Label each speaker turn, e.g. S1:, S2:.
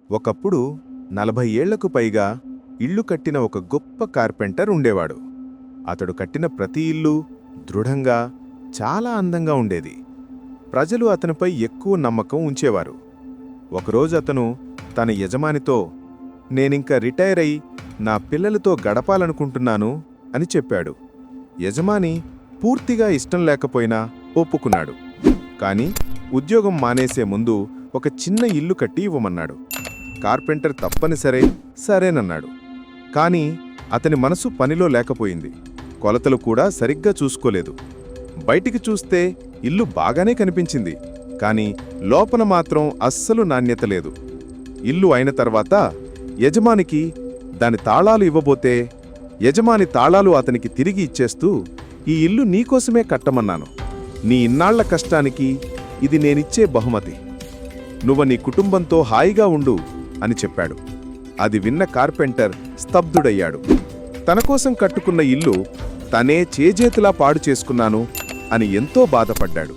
S1: ఒకప్పుడు 40 ఏళ్లకు పైగా ఇల్లు కట్టిన ఒక గొప్ప కార్పెంటర్ ఉండేవాడు. అతడు కట్టిన ప్రతి ఇల్లు దృఢంగా, చాలా అందంగా ఉండేది. ప్రజలు అతనిపై ఎక్కువ నమ్మకం ఉంచేవారు. ఒకరోజు అతను తన యజమానితో, నేనింక రిటైర్ అయి నా పిల్లలతో గడపాలనుకుంటున్నాను అని చెప్పాడు. యజమాని పూర్తిగా ఇష్టం లేకపోయినా ఒప్పుకున్నాడు. కాని ఉద్యోగం మానేసే ముందు ఒక చిన్న ఇల్లు కట్టి ఇవ్వమన్నాడు. కార్పెంటర్ తప్పనిసరే సరేనన్నాడు. కాని అతని మనసు పనిలో లేకపోయింది. కొలతలు కూడా సరిగ్గా చూసుకోలేదు. బయటికి చూస్తే ఇల్లు బాగానే కనిపించింది, కాని లోపల మాత్రం అస్సలు నాణ్యత లేదు. ఇల్లు అయిన తర్వాత యజమానికి దాని తాళాలు ఇవ్వబోతే యజమాని తాళాలు అతనికి తిరిగి ఇచ్చేస్తూ, ఈ ఇల్లు నీకోసమే కట్టమన్నాను. నీ ఇన్నాళ్ల కష్టానికి ఇది నేనిచ్చే బహుమతి. నువ్వు నీ కుటుంబంతో హాయిగా ఉండు అని చెప్పాడు. అది విన్న కార్పెంటర్ స్తబ్దుడయ్యాడు. తనకోసం కట్టుకున్న ఇల్లు తనే చేజేతులా పాడు చేసుకున్నాను అని ఎంతో బాధపడ్డాడు.